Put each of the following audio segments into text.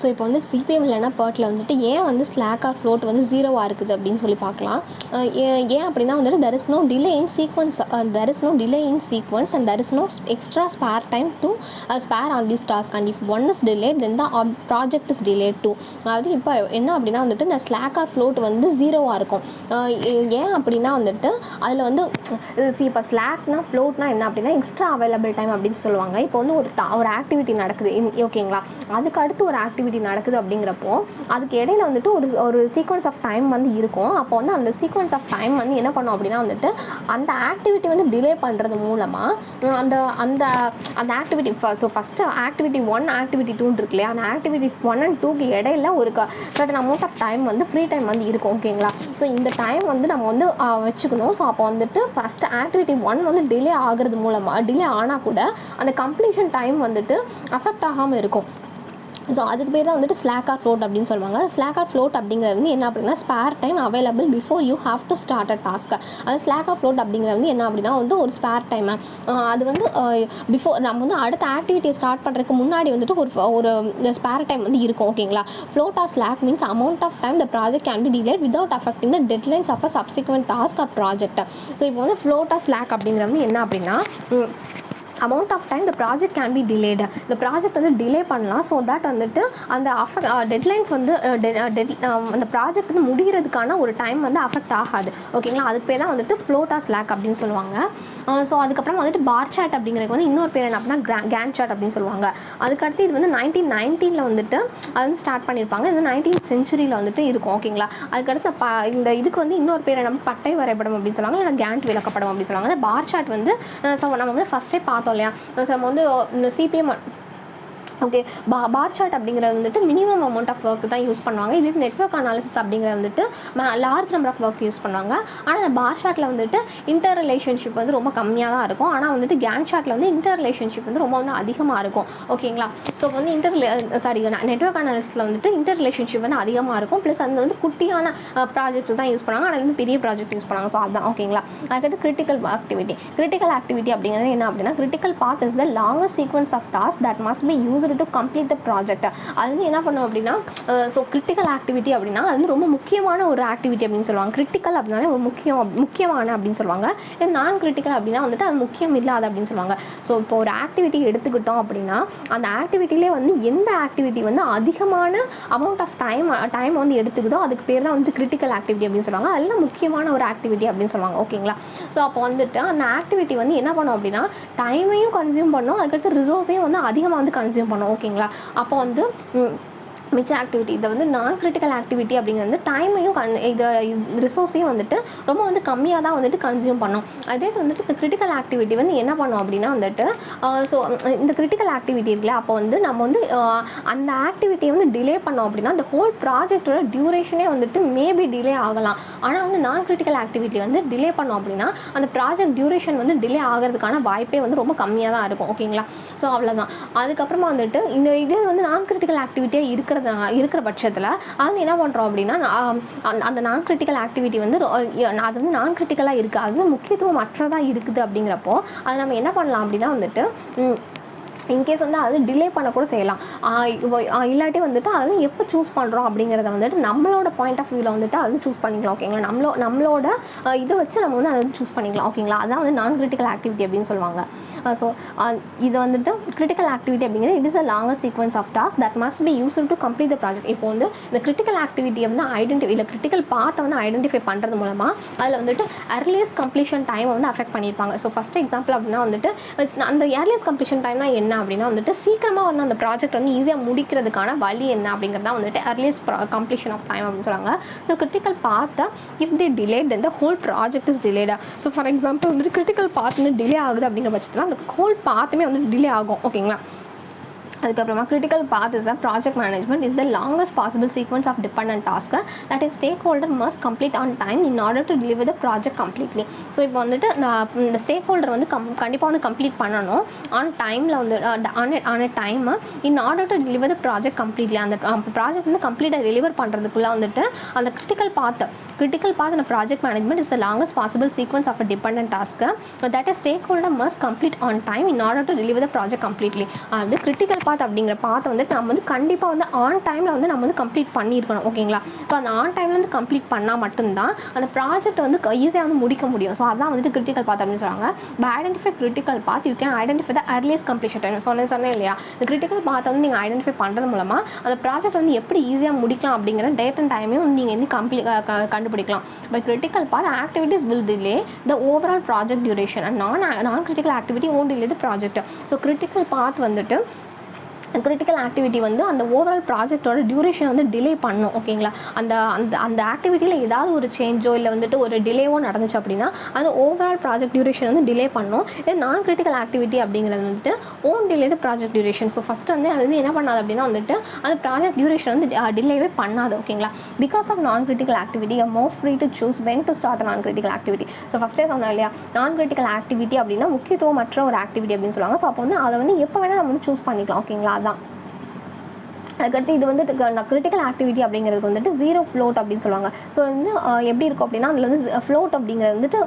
So இப்போ வந்து CPM இல்லைனா PERTல வந்துட்டு ஏன் வந்து ஸ்லாக் ஆர் ஃப்ளோட் வந்து 0வா இருக்குது அப்படின்னு சொல்லி பார்க்கலாம். ஏன் அப்படின்னா வந்துட்டு there is no delay in sequence and there is no extra spare time to spare on this task, and if one is delayed then the project is delayed too. அதாவது இப்போ என்ன அப்படின்னா வந்துட்டு இந்த ஸ்லாக் ஆர் ஃப்ளோட் வந்து 0வா இருக்கும். ஏன் அப்படின்னா வந்துட்டு அதில் வந்து இப்போ ஸ்லாக்னா ஃப்ளோட்னா என்ன அப்படின்னா எக்ஸ்ட்ரா அவைலபிள் டைம் அப்படின்னு சொல்லுவாங்க. இப்போ வந்து ஒரு ஆக்டிவிட்டி நடக்குது, ஓகேங்களா, அதுக்கு அடுத்து ஒரு ஆக்டிவிட்டி நடக்குது அப்படிங்கிறப்போ அதுக்கு இடையில வந்துட்டு ஒரு சீக்வன்ஸ் ஆஃப் டைம் வந்து இருக்கும். அப்போ வந்து அந்த சீக்வன்ஸ் ஆஃப் டைம் வந்து என்ன பண்ணும் அப்படின்னா வந்துட்டு அந்த ஆக்டிவிட்டி வந்து டிலே பண்ணுறது மூலமாக அந்த அந்த அந்த activity so first activity 1 activity 2 இருக்கு இல்லையா, அந்த ஆக்டிவிட்டி 1 and 2க்கு இடையில ஒரு சர்டன் அமௌண்ட் ஆஃப் டைம் வந்து ஃப்ரீ டைம் வந்து இருக்கும். ஓகேங்களா, ஸோ இந்த டைம் வந்து நம்ம வந்து வச்சுக்கணும். ஸோ அப்போ வந்துட்டு ஃபஸ்ட்டு ஆக்டிவிட்டி 1 வந்து டிலே ஆகிறது மூலமாக டிலே ஆனால் கூட அந்த கம்ப்ளீஷன் டைம் வந்துட்டு அஃபெக்ட் ஆகாமல் இருக்கும். ஸோ அதுக்கு பேர் தான் வந்துட்டு ஸ்லாக் ஆர் ஃப்ளோட் அப்படின்னு சொல்லுவாங்க. ஸ்லாக் ஆர் ஃப்ளோட் அப்படிங்கிறது வந்து என்ன அப்படின்னா spare time available before you have to start a task. அது ஸ்லாக் ஆர் ஃப்ளோட் அப்படிங்கிறது வந்து என்ன அப்படின்னா வந்து ஒரு ஸ்பேர் டைம், அது வந்து பிஃபோர் நம்ம வந்து அடுத்த ஆக்டிவிட்டியை ஸ்டார்ட் பண்ணுறதுக்கு முன்னாடி வந்துட்டு ஒரு ஸ்பேர் டைம் வந்து இருக்கும். ஓகேங்களா, float or slack means amount of time the project can be delayed without affecting the deadlines of a subsequent task or project. So இப்போ வந்து ஃப்ளோட் ஆர் ஸ்லாக் அப்படிங்கிறது வந்து என்ன அப்படின்னா amount of time the project can be delayed, இந்த project வந்து delay பண்ணலாம். So that வந்துட்டு அந்த டெட்லைன்ஸ் வந்து அந்த ப்ராஜெக்ட் வந்து முடிகிறதுக்கான ஒரு டைம் வந்து அஃபெக்ட் ஆகாது. ஓகேங்களா, அதுக்கு பேர் தான் வந்துட்டு ஃப்ளோட் ஆர் ஸ்லாக் அப்படின்னு சொல்லுவாங்க. ஸோ அதுக்கப்புறம் வந்துட்டு பார் சார்ட் அப்படிங்கிறது வந்து இன்னொரு பேர் என்ன அப்படின்னா கேண்ட் சார்ட் அப்படின்னு சொல்லுவாங்க. அதுக்கடுத்து இது வந்து 1919 வந்துட்டு அது வந்து ஸ்டார்ட் பண்ணியிருப்பாங்க. இது 19th century வந்துட்டு இருக்கும். ஓகேங்களா, அதுக்கடுத்து இந்த இதுக்கு வந்து இன்னொரு பேர் என்ன பட்டை வரைபடம் அப்படின்னு சொல்லுவாங்க, இல்லை கேண்ட் விளக்கப்படம் அப்படின்னு சொல்லுவாங்க. பார் சார்ட் வந்து நம்ம வந்து ஃபஸ்ட்டே பார்த்தோம் இல்லையா, நம்ம வந்து சிபிஎம் ஓகே பார் சார்ட் அப்படிங்கிறது வந்துட்டு மினிமம் அமௌண்ட் ஆஃப் ஒர்க் தான் யூஸ் பண்ணுவாங்க. இது நெட்வொர்க் அனாலிசிஸ் அப்படிங்கிறது வந்துட்டு large number of work use பண்ணுவாங்க. ஆனால் அந்த பார் சார்ட்டில் வந்துட்டு இன்டர் ரிலேஷன்ஷிப் வந்து ரொம்ப கம்மியாக தான் இருக்கும். ஆனால் வந்துட்டு கேண்ட் சார்ட்டில் வந்து இன்டர் ரிலேஷன்ஷிப் வந்து ரொம்ப வந்து அதிகமாக இருக்கும். ஓகேங்களா, ஸோ வந்து நெட்வொர்க் அனாலிசிஸில் வந்துட்டு இன்டர் ரிலேஷன்ஷிப் வந்து அதிகமாக இருக்கும். ப்ளஸ் அது வந்து குட்டியான ப்ராஜெக்ட் தான் யூஸ் பண்ணுவாங்க, ஆனால் வந்து பெரிய ப்ராஜெக்ட் யூஸ் பண்ணுவாங்க. ஸோ அதுதான். ஓகேங்களா, அதுக்கடுத்து கிரிட்டிக்கல் ஆக்டிவிட்டி அப்படிங்கிறது என்ன அப்படின்னா critical part is the longest sequence of task that must be use to complete the project. அது வந்து என்ன பண்ணும் அப்படின்னா ஸோ கிரிட்டிக்கல் ஆக்டிவிட்டி அப்படின்னா அது வந்து ரொம்ப முக்கியமான ஒரு ஆக்டிவிட்டி அப்படின்னு சொல்லுவாங்க. கிரிட்டிக்கல் அப்படின்னாலே ஒரு முக்கியமான அப்படின்னு சொல்லுவாங்க. இது நான் கிரிட்டிக்கல் அப்படின்னா வந்துட்டு அது முக்கியம் இல்லாத அப்படின்னு சொல்லுவாங்க. ஸோ இப்போ ஒரு ஆக்டிவிட்டி எடுத்துக்கிட்டோம் அப்படின்னா அந்த ஆக்டிவிட்டிலே வந்து எந்த ஆக்டிவிட்டி வந்து அதிகமான அமௌண்ட் ஆஃப் டைம் வந்து எடுத்துக்குதோ அதுக்கு பேர் தான் வந்து கிரிட்டிக்கல் ஆக்டிவிட்டி அப்படின்னு சொல்லுவாங்க. அதெல்லாம் முக்கியமான ஒரு ஆக்டிவிட்டி அப்படின்னு சொல்லுவாங்க. ஓகேங்களா, ஸோ அப்போ வந்துட்டு அந்த ஆக்டிவிட்டி வந்து என்ன பண்ணும் அப்படின்னா டைமையும் கன்சியூம் பண்ணும், அதுக்கடுத்து ரிசோர்ஸையும் வந்து அதிகமாக வந்து கன்சியூம் பண்ணும். ஓகேங்களா, அப்போ வந்து மிச்ச ஆக்டிவிட்டி இதை வந்து நான் கிரிட்டிக்கல் ஆக்டிவிட்டி அப்படிங்கிறது வந்து டைமையும் ரிசோர்ஸையும் வந்துட்டு ரொம்ப வந்து கம்மியாக தான் வந்துட்டு கன்சியூம் பண்ணும். அதே வந்துட்டு இந்த கிரிட்டிக்கல் ஆக்டிவிட்டி வந்து என்ன பண்ணும் அப்படின்னா வந்துட்டு ஸோ இந்த கிரிட்டிக்கல் ஆக்டிவிட்டி இருக்குல்ல, அப்போ வந்து நம்ம வந்து அந்த ஆக்டிவிட்டியை வந்து டிலே பண்ணோம் அப்படின்னா அந்த ஹோல் ப்ராஜெக்டோட டியூரேஷனே வந்துட்டு மேபி டிலே ஆகலாம். ஆனால் வந்து நான் கிரிட்டிக்கல் ஆக்டிவிட்டி வந்து டிலே பண்ணோம் அப்படின்னா அந்த ப்ராஜெக்ட் டியூரேஷன் வந்து டிலே ஆகிறதுக்கான வாய்ப்பே வந்து ரொம்ப கம்மியாக தான் இருக்கும். ஓகேங்களா, ஸோ அவ்வளோதான். அதுக்கப்புறமா வந்துட்டு இது வந்து நான் கிரிட்டிக்கல் ஆக்டிவிட்டியாக இருக்கிற பட்சத்தில் அது வந்து என்ன பண்ணுறோம் அப்படின்னா அந்த நான் கிரிட்டிக்கல் ஆக்டிவிட்டி வந்து அது வந்து நான் கிரிட்டிக்கலாக இருக்குது, அது முக்கியத்துவம் மற்றதாக இருக்குது. அப்படிங்கிறப்போ அது நம்ம என்ன பண்ணலாம் அப்படின்னா வந்துட்டு இன்கேஸ் வந்து அது டிலே பண்ணக்கூட செய்யலாம். இல்லாட்டி வந்துட்டு அது எப்போ சூஸ் பண்ணுறோம் அப்படிங்கிறத வந்துட்டு நம்மளோட பாயிண்ட் ஆஃப் வியூவில் வந்துட்டு அது சூஸ் பண்ணிக்கலாம். ஓகேங்களா, நம்மளோட இதை வச்சு நம்ம வந்து அதை சூஸ் பண்ணிக்கலாம். ஓகேங்களா, அதான் வந்து நான் கிரிட்டிக்கல் ஆக்டிவிட்டி அப்படின்னு சொல்லுவாங்க. ஸோ இது வந்துட்டு கிரிட்டிக்கல் ஆக்டிவிட்டி அப்படிங்கிறது it is a longest sequence of task that must be used to complete the project. இப்போ வந்து இந்த கிரிட்டிக்கல் ஆக்டிவிட்டியை வந்து கிரிட்டிக்கல் பார்ட்டை வந்து ஐடென்டிஃபை பண்ணுறது மூலமாக அதில் வந்துட்டு ஏர்லியஸ்ட் கம்ப்ளீஷன் டைமை வந்து அஃபெக்ட் பண்ணியிருப்பாங்க. ஸோ ஃபஸ்ட் எக்ஸாம்பிள் அப்படின்னா வந்துட்டு அந்த ஏர்லியஸ்ட் கம்ப்ளீஷன் டைம்னா என்ன அப்படின்னா வந்துட்டு சீக்கிரமாக வந்து அந்த ப்ராஜெக்ட் வந்து ஈஸியாக முடிக்கிறதுக்கான வழி என்ன அப்படிங்கிறது தான் வந்துட்டு ஏர்லியஸ்ட் கம்ப்ளீஷன் ஆஃப் டைம் அப்படின்னு சொல்கிறாங்க. ஸோ கிரிட்டிக்கல் பார்ட்டை if they delayed then the whole project is டிலேடா. ஸோ ஃபார் எக்ஸாம்பிள் வந்துட்டு கிரிட்டிக்கல் பார்ட் வந்து டிலே ஆகுது அப்படிங்கிற பட்சத்தில் அந்த ஹோல் பார்ட்டுமே வந்து டிலே ஆகும். ஓகேங்களா, அதுக்கப்புறமா critical path is the project management is the longest possible sequence of dependent task that is stake holder must complete on time in order to deliver the project completely. So இப்போ வந்துட்டு இந்த stack holder வந்து கண்டிப்பாக வந்து complete பண்ணணும் on டைமில் வந்து on a time in order to deliver the project completely. அந்த ப்ராஜெக்ட் வந்து கம்ப்ளீட்டாக டெலிவர் பண்ணுறதுக்குள்ளே வந்துட்டு அந்த critical path in a project management is the longest possible sequence of a dependent task that a stakeholder must complete on time in order to deliver the project completely. The critical பாத் அப்படிங்கிற பாத்தை வந்துட்டு நம்ம வந்து கண்டிப்பாக வந்து on டைமில் வந்து நம்ம வந்து கம்ப்ளீட் பண்ணியிருக்கணும். ஓகேங்களா? ஸோ அந்த ஆன் டைமில் வந்து கம்ப்ளீட் பண்ணால் மட்டும்தான் அந்த ப்ராஜெக்ட் வந்து ஈஸியாக வந்து முடிக்க முடியும். ஸோ அதான் வந்துட்டு கிரிட்டிக்கல் பாத் அப்படின்னு சொல்லுவாங்க. By identify critical path you can identify the earliest completion time. சொன்னேன் இல்லையா, இந்த கிரிட்டிக்கல் பாத்தை வந்து நீங்கள் ஐடென்டிஃபை பண்ணுறது மூலமாக அந்த ப்ராஜெக்ட் வந்து எப்படி ஈஸியாக முடிக்கலாம் அப்படிங்கிற டேட் அண்ட் டைமையும் வந்து நீங்கள் வந்து கண்டுபிடிக்கலாம். By critical path activities will delay the overall project duration and non critical activity won't delay the project. So critical path வந்துட்டு கிரிட்டிக்கல் ஆக்டிவிட்டி வந்து அந்த ஓவரால் ப்ராஜெக்டோட டியூரேஷன் வந்து டிலே பண்ணும். ஓகேங்களா? அந்த அந்த அந்த ஆக்டிவிட்டியில் ஏதாவது ஒரு சேஞ்சோ இல்லை வந்துட்டு ஒரு டிலேவோ நடந்துச்சு அப்படின்னா அந்த ஓவரால் ப்ராஜெக்ட் டியூரேஷன் வந்து டிலே பண்ணும். இது நான் கிரிட்டிக்கல் ஆக்டிவிட்டி அப்படிங்கிறது வந்துட்டு own delay the project duration. So first வந்து அது வந்து என்ன பண்ணாது அப்படின்னா வந்துட்டு அந்த ப்ராஜெக்ட் டியூரேஷன் வந்து டிலேவே பண்ணாது. ஓகேங்களா? பிகாஸ் ஆஃப் நான் critical activity you more free to choose when to start நான் கிரிட்டிக்கல் ஆக்டிவிட்டி. ஸோ ஃபஸ்ட்டே சொன்னோம் இல்லையா, நான் கிரிட்டிக்கல் ஆக்டிவிட்டி அப்படின்னா முக்கியத்துவமற்ற ஒரு ஆக்டிவிட்டி அப்படின்னு சொல்லுவாங்க. ஸோ அப்போ வந்து அதை வந்து எப்போ வேணால் நம்ம வந்து சூஸ் பண்ணிக்கலாம். ஓகேங்களா? அதான். அதுக்கடுத்து இது வந்துட்டு கிரிட்டிக்கல் ஆக்டிவிட்டி அப்படிங்கிறது வந்துட்டு ஜீரோ ஃப்ளோட் அப்படின்னு சொல்லுவாங்க. ஸோ வந்து எப்படி இருக்கும் அப்படின்னா அதில் வந்து ஃப்ளோட் அப்படிங்கிறது வந்துட்டு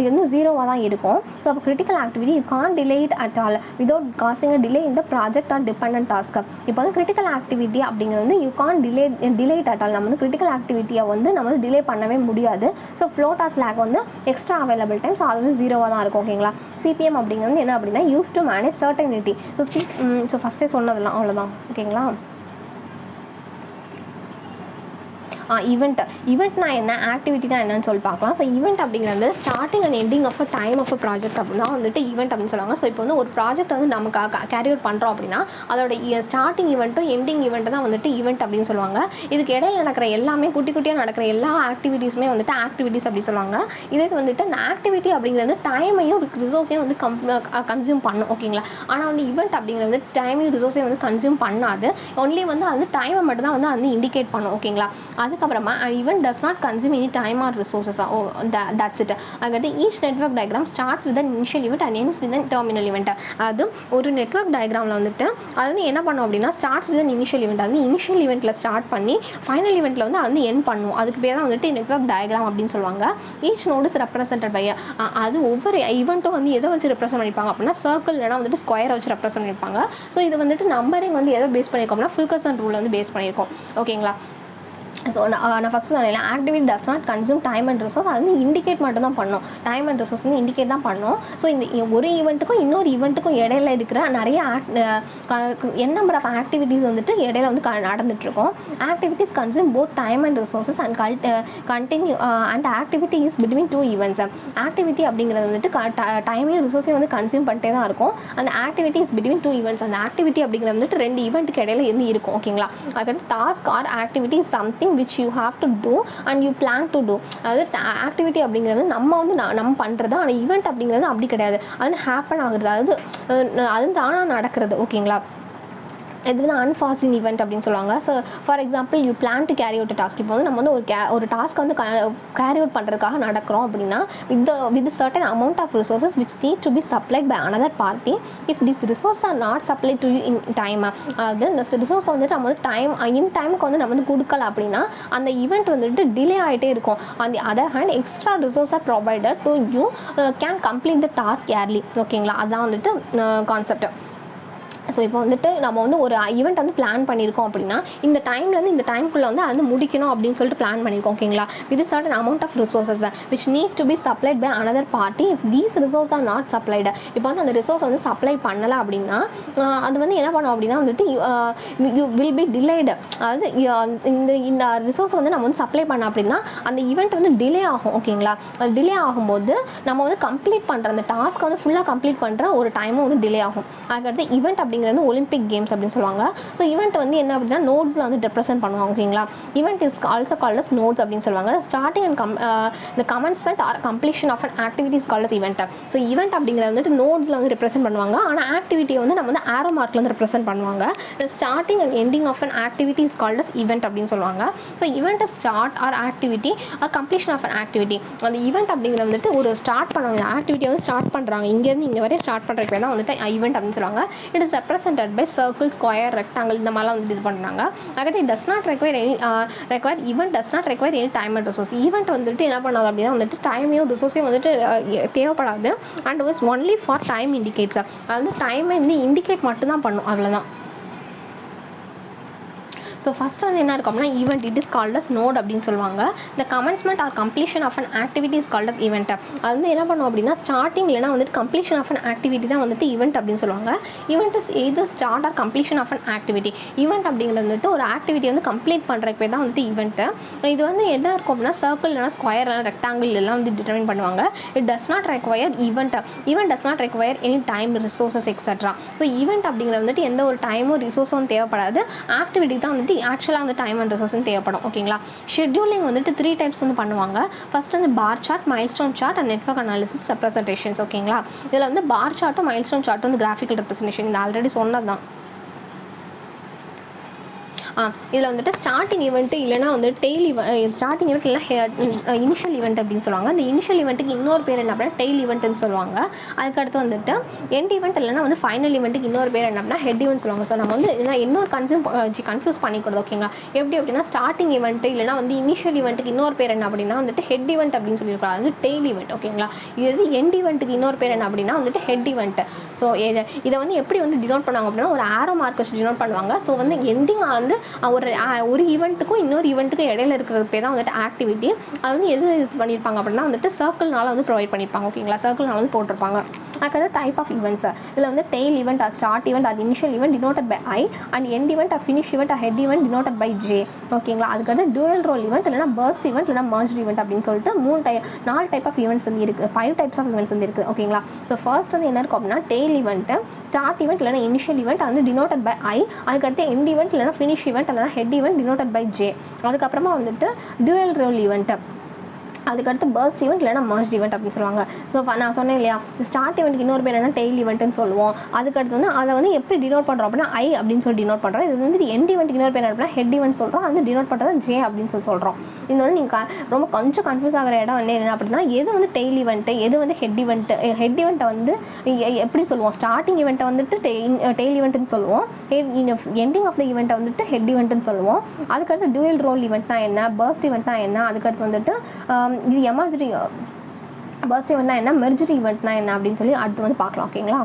இது வந்து ஜீரோவாக தான் இருக்கும். ஸோ அப்போ critical activity you can't delay it at all without causing a delay இந்த ப்ராஜெக்ட் ஆர் டிபெண்டன்ட் டாஸ்க். இப்போ வந்து கிரிட்டிக்கல் ஆக்டிவிட்டி அப்படிங்கிறது வந்து you can't delay it at all. நம்ம வந்து கிரிட்டிக்கல் ஆக்டிவிட்டியை வந்து நம்ம வந்து டிலே பண்ணவே முடியாது. ஸோ ஃப்ளோட் ஆர் ஸ்லாக் வந்து எக்ஸ்ட்ரா அவைலபிள் டைம். ஸோ அது வந்து ஜீரோவாக தான் இருக்கும். ஓகேங்களா? சிபிஎம் அப்படிங்கிறது என்ன அப்படின்னா use to manage certainty. So ஃபஸ்ட்டே சொன்னதெல்லாம் அவ்வளோதான். ஓகேங்களா? ஈவெண்ட்னா என்ன, ஆக்டிவிட்டி தான் என்னன்னு சொல்லி பார்க்கலாம். ஸோ ஈவெண்ட் அப்படிங்கிறது starting and ending of a time of a project அப்படின்னா வந்துட்டு ஈவெண்ட் அப்படின்னு சொல்லுவாங்க. ஸோ இப்போ வந்து ஒரு ப்ராஜெக்ட் வந்து நம்ம கேரி அவுட் பண்ணுறோம் அப்படின்னா அதோட ஸ்டார்டிங் ஈவெண்ட்டும் எண்டிங் ஈவெண்ட்டு தான் வந்துட்டு ஈவெண்ட் அப்படின்னு சொல்லுவாங்க. இதுக்கு இடையில நடக்கிற எல்லாமே குட்டியாக நடக்கிற எல்லா ஆக்டிவிட்டீஸுமே வந்துட்டு ஆக்டிவிட்டீஸ் அப்படி சொல்லுவாங்க. இதே வந்துட்டு அந்த ஆக்டிவிட்டி அப்படிங்கிறது டைமையும் ரிசோர்ஸையும் வந்து கன்சியூம் பண்ணும். ஓகேங்களா? ஆனால் வந்து ஈவெண்ட் அப்படிங்கிறது வந்து டைமையும் ரிசோர்ஸையும் வந்து கன்சியூம் பண்ணாது. ஒன்லி வந்து அது டைமை மட்டும் தான் வந்து இண்டிகேட் பண்ணும். ஓகேங்களா? அதுக்கப்புறமா event does not consume any time or resources. That's it. அதுக்கடுத்து each network diagram starts with an initial event and ends with an terminal event. அது ஒரு நெட்வொர்க் டயக்ராமில் வந்துட்டு அது வந்து என்ன பண்ணும் அப்படின்னா starts with an initial event. அது இனிஷியல் ஈவெண்ட்டில் ஸ்டார்ட் பண்ணி ஃபைனல் ஈவெண்ட்டில் வந்து அது வந்து எண்ட் பண்ணும். அதுக்கு பேர் தான் வந்துட்டு நெட்வொர்க் டயக்ராம் அப்படின்னு சொல்லுவாங்க. Each node is represented by அது ஒவ்வொரு ஈவெண்ட்டும் வந்து எதை வச்சு ரெப்ரசென்ட் பண்ணியிருப்பாங்க அப்படின்னா சர்க்கிள் இல்லைனா வந்துட்டு ஸ்கொயரை வச்சு ரெப்ரசென்ட் பண்ணியிருப்பாங்க. ஸோ இது வந்துட்டு நம்பரிங் வந்து எதை பேஸ் பண்ணியிருக்கோம் அப்படின்னா ஃபில்கர்சன் ரூல் வந்து பேஸ் பண்ணியிருக்கோம். ஓகேங்களா? ஸோ நான் ஃபஸ்ட்டு சொன்னேன் activity does not consume time and resource. அது வந்து இண்டிகேட் மட்டும் தான் பண்ணும். டைம் அண்ட் ரிசோர்ஸ் வந்து இண்டிகேட் தான் பண்ணும். ஸோ இந்த ஒரு ஈவெண்ட்டுக்கும் இன்னொரு ஈவெண்ட்டுக்கும் இடையில இருக்கிற நிறைய நம்பர் ஆஃப் ஆக்டிவிட்டீஸ் வந்துட்டு இடையில வந்து நடந்துகிட்ருக்கும். Activities consume both time and resources and continue and activity is between two events. Activity அப்படிங்கிறது வந்துட்டு டைமையும் ரிசோர்ஸையும் வந்து கன்சியூம் பண்ணிட்டே தான் இருக்கும். அந்த activity is between two events. அந்த ஆக்டிவிட்டி அப்படிங்கிறது வந்துட்டு ரெண்டு ஈவெண்ட்டுக்கு இடையில இருந்து இருக்கும். ஓகேங்களா? அதுக்கடுத்து task or activity is something which you have to do and you plan to do. அதாவது ஆக்டிவிட்டி அப்படிங்கிறது நம்ம பண்ணுறது. ஆனால் ஈவெண்ட் அப்படிங்கிறது அப்படி கிடையாது. அது ஹேப்பன் ஆகுறது. அது தானாக நடக்கிறது. ஓகேங்களா? இது வந்து அன்ஃபார்சின் ஈவெண்ட் அப்படின்னு சொல்லுவாங்க. So for example you plan to carry out task. இப்போ வந்து நம்ம வந்து ஒரு டாஸ்க் வந்து கேரி அவுட் பண்ணுறதுக்காக நடக்கிறோம் அப்படின்னா with certain amount of resources which need to be supplied by another party. If this resource are not supplied to you in time. அதாவது இந்த ரிசோர்ஸ் வந்துட்டு நம்ம வந்து இன் டைமுக்கு வந்து நம்ம வந்து கொடுக்கல அப்படின்னா அந்த ஈவெண்ட் வந்துட்டு டிலே ஆகிட்டே இருக்கும். On the other hand extra resource R provided to you can complete the task early. ஓகேங்களா? அதுதான் வந்துட்டு கான்செப்ட். ஸோ இப்போ வந்துட்டு நம்ம வந்து ஒரு ஈவெண்ட் வந்து பிளான் பண்ணியிருக்கோம் அப்படின்னா இந்த டைம்லேருந்து இந்த டைம்குள்ளே வந்து அது முடிக்கணும் அப்படின்னு சொல்லிட்டு பிளான் பண்ணியிருக்கோம். ஓகேங்களா? With certain amount of resources which need to be supplied by another party. If these resource are not supplied. இப்போ வந்து அந்த ரிசோர்ஸ் வந்து சப்ளை பண்ணலை அப்படின்னா அது வந்து என்ன பண்ணும் அப்படின்னா வந்துட்டு யூ வில் பி டிலேடு. அதாவது இந்த ரிசோர்ஸ் வந்து நம்ம வந்து சப்ளை பண்ண அப்படின்னா அந்த ஈவெண்ட் வந்து டிலே ஆகும். ஓகேங்களா? அது டிலே ஆகும்போது நம்ம வந்து கம்ப்ளீட் பண்ணுற அந்த டாஸ்க்கை வந்து ஃபுல்லாக கம்ப்ளீட் பண்ணுற ஒரு டைமும் வந்து டிலே ஆகும். அதுக்கடுத்து ஈவெண்ட் அப்படிங்கிறது ஒலிம்பிக் கேம்ஸ் அப்படின்னு சொல்லுவாங்க. ஸோ ஈவெண்ட் வந்து என்ன அப்படின்னா நோட்ஸில் வந்து ரெப்ரசென்ட் பண்ணுவாங்க. ஓகேங்களா? Event is also called as nodes அப்படின்னு சொல்லுவாங்க. ஸ்டார்டிங் அண்ட் இந்த commencement or completion of an activity is called as event. So event அப்படிங்கிறது வந்துட்டு நோட்ஸில் வந்து ரெப்ரசென்ட் பண்ணுவாங்க. ஆனால் ஆக்டிவிட்டியை வந்து நம்ம வந்து ஆரோ மார்க்கில் வந்து ரெப்ரசென்ட் பண்ணுவாங்க. Starting and ending of an activity is called as event அப்படின்னு சொல்லுவாங்க. So event start or activity or completion of an activity. அந்த ஈவெண்ட் அப்படிங்கிறது வந்துட்டு ஒரு ஸ்டார்ட் பண்ணுவாங்க. ஆக்டிவிட்டியை வந்து ஸ்டார்ட் பண்ணுறாங்க. இங்கேருந்து இங்கே வரையும் ஸ்டார்ட் பண்ணுறதுக்கு தான் வந்துட்டு ஈவெண்ட் அப்படின்னு சொல்லுவாங்க. It is represented by circle, square, rectangle இந்த மாதிரிலாம் வந்து இது பண்ணுறாங்க. அதுக்கு does not require event does not require any time and resource. Event வந்துட்டு என்ன பண்ணாது அப்படின்னா வந்துட்டு டைமையும் ரிசோர்ஸையும் வந்துட்டு தேவைப்படாது. And was only for time indicates. அது வந்து டைமை வந்து இண்டிகேட் மட்டும்தான் பண்ணும். அவ்வளோதான். ஸோ ஃபஸ்ட் வந்து என்ன இருக்கும் அப்படின்னா event, it is called as node அப்படின்னு சொல்லுவாங்க. இந்த commencement or completion of an activity is called as event. அது வந்து என்ன பண்ணும் அப்படின்னா ஸ்டார்டிங் இல்லைனா வந்துட்டு கம்ப்ளீஷன் ஆஃப் அன் ஆக்டிவிட்டி தான் வந்துட்டு ஈவெண்ட் அப்படின்னு சொல்லுவாங்க. Event is either start or completion of an activity. Event அப்படிங்கிறது வந்துட்டு ஒரு ஆக்டிவிட்டி வந்து கம்ப்ளீட் பண்ணுறதுக்கு பேர் தான் வந்துட்டு ஈவெண்ட்டு. இது வந்து என்ன இருக்கும் அப்படின்னா சர்க்கிள் இல்லைனா ஸ்கொயர் இல்லைனா ரெக்டாங்கிள் எல்லாம் வந்து டிட்டர்மின் பண்ணுவாங்க. It does not require event does not require any time, resources etcetera. So event அப்படிங்கிறது வந்துட்டு எந்த ஒரு டைமும் ரிசோர்ஸும் தேவைப்படாது. ஆக்டிவிட்டி தான் வந்துட்டு ஆக்சுவலாக வந்து டைம் அண்ட் ரிசோர்ஸும் தேவைப்படும். ஓகேங்களா. ஷெட்யூலிங் வந்துட்டு 3 டைப்ஸ் வந்து பண்ணுவாங்க. ஃபர்ஸ்ட் வந்து bar chart, milestone chart and network analysis representations. ஓகேங்களா. இதில் வந்து பார் சார்ட்டும் மைல்ஸ்டோன் சார்ட்டும் வந்து கிராஃபிக்கல் ரெப்ரசன்டேஷன், இது ஆல்ரெடி சொன்னது தான். இதில் வந்துட்டு ஸ்டார்டிங் ஈவெண்ட்டு இல்லைனா வந்து டெய்ல் ஸ்டார்டிங் ஈவெண்ட் இல்லைனா இனிஷியல் ஈவெண்ட் அப்படின்னு சொல்லுவாங்க. அந்த இனிஷியல் ஈவெண்ட்டுக்கு இன்னொரு பேர் என்ன அப்படின்னா டெய்ல் ஈவெண்ட்னு சொல்லுவாங்க. அதுக்கடுத்து வந்துட்டு எண்ட் ஈவெண்ட் இல்லைனா வந்து ஃபைனல் ஈவெண்ட்டுக்கு இன்னொரு பேர் என்ன அப்படின்னா ஹெட் ஈவெண்ட் சொல்லுவாங்க. ஸோ நம்ம வந்து இன்னொரு கன்ஃபியூஸ் பண்ணிக்கூடாது. ஓகேங்களா. எப்படி அப்படின்னா ஸ்டார்டிங் ஈவெண்ட்டு இல்லைனா வந்து இனிஷியல் ஈவெண்ட்டுக்கு இன்னொரு பேர் என்ன அப்படின்னா வந்துட்டு ஹெட் ஈவெண்ட் அப்படின்னு சொல்லியிருக்காங்க. அது வந்து டெய்ல் ஈவெண்ட். ஓகேங்களா. இது எண்ட் ஈவெண்ட்டுக்கு இன்னொரு பேர் என்ன அப்படின்னா வந்துட்டு ஹெட் ஈவெண்ட். ஸோ இதை வந்து எப்படி வந்து டினோட் பண்ணுவாங்க அப்படின்னா ஒரு ஆரோ மார்க்கர்ஸ் டினோட் பண்ணுவாங்க. ஸோ வந்து எண்டிங் வந்து ஒரு ஈவெண்ட்டுக்கும் இன்னொரு ஈவெண்ட்டுக்கும் இடையில இருக்கிறது பேர் தான் வந்துட்டு ஆக்டிவிட்டி. அது வந்து எது யூஸ் பண்ணியிருப்பாங்க அப்படின்னா வந்துட்டு சர்க்கிள்னால வந்து ப்ரொவைட் பண்ணியிருப்பாங்க. ஓகேங்களா. சர்க்கிள்னால வந்து போட்டிருப்பாங்க. அதுக்காக டைப் ஆஃப் ஈவெண்ட்ஸ் இதில் வந்து டெய்ல் ஈவெண்ட், ஸ்டார்ட் ஈவெண்ட், அது initial event denoted by I and end event, finish event, head event denoted by J. ஓகேங்களா. அதுக்கடுத்து டூயல் ரோல் ஈவெண்ட் இல்லைனா பர்ஸ்ட் ஈவெண்ட் இல்லைனா மர்ஜ் ஈவெண்ட் அப்படின்னு சொல்லிட்டு 4 டைப் ஆஃப் ஈவெண்ட்ஸ் வந்து இருக்குது. 5 டைப்ஸ் ஆஃப் ஈவெண்ட்ஸ் வந்து இருக்குது. ஓகேங்களா. ஸோ ஃபர்ஸ்ட் வந்து என்ன இருக்கும் அப்படின்னா டெய்ல் ஈவெண்ட்டு, ஸ்டார்ட் ஈவெண்ட் இல்லைனா இனிஷியல் ஈவெண்ட் வந்து டினோட்டட் பை ஐ. அதுக்கடுத்து எண்ட் ஈவெண்ட் இல்லைனா ஃபினிஷ் ஈவெண்ட் இல்லைனா head event denoted by J. அதுக்கப்புறமா வந்துட்டு டூயல் ரோல் ஈவெண்ட்டு, அதுக்கடுத்து பர்ஸ்ட் ஈவெண்ட் இல்லைனா மர்ஜ் ஈவெண்ட் அப்படின்னு சொல்லுவாங்க. ஸோ நான் சொன்னேன் இல்லையா ஸ்டார்ட் ஈவெண்ட்டுக்கு இன்னொரு பேர் என்ன டெய்ல் ஈவெண்ட்னு சொல்லுவோம். அதுக்கடுத்து வந்து அதை வந்து எப்படி டினோட் பண்ணுறோம் அப்படின்னா ஐ அப்படின்னு சொல்லி டினோட் பண்ணுறோம். இது வந்து எண்ட் ஈவெண்ட்டுக்கு இன்னொரு பேர் அப்படின்னா ஹெட் ஈவெண்ட் சொல்கிறோம். அது வந்து டினோட் பண்ணுறது ஜே அப்படின்னு சொல்கிறோம். இது வந்து நீங்கள் ரொம்ப கொஞ்சம் கன்ஃபியூஸ் ஆகிற இடம் என்ன அப்படின்னா எது வந்து டெய்ல் ஈவெண்ட்டு, எது வந்து ஹெட் ஈவெண்ட்டு. ஹெட் ஈவெண்ட்டை வந்து எப்படி சொல்லுவோம், ஸ்டார்டிங் ஈவெண்ட்டை வந்துட்டு டெய்ல் ஈவெண்ட்டுன்னு சொல்லுவோம். எண்டிங் ஆஃப் த ஈவெண்ட்டை வந்துட்டு ஹெட் ஈவெண்ட்டுன்னு சொல்லுவோம். அதுக்கடுத்து டூயல் ரோல் ஈவெண்ட்னா என்ன, பர்ஸ்ட் ஈவெண்ட்னா என்ன, அதுக்கடுத்து வந்துட்டு இது எமர்ஜரி பர்ஸ்ட் ஈவெண்ட்னா என்ன, மெர்ஜர் ஈவெண்ட்னா என்ன அப்படின்னு சொல்லி அடுத்து வந்து பார்க்கலாம். ஓகேங்களா.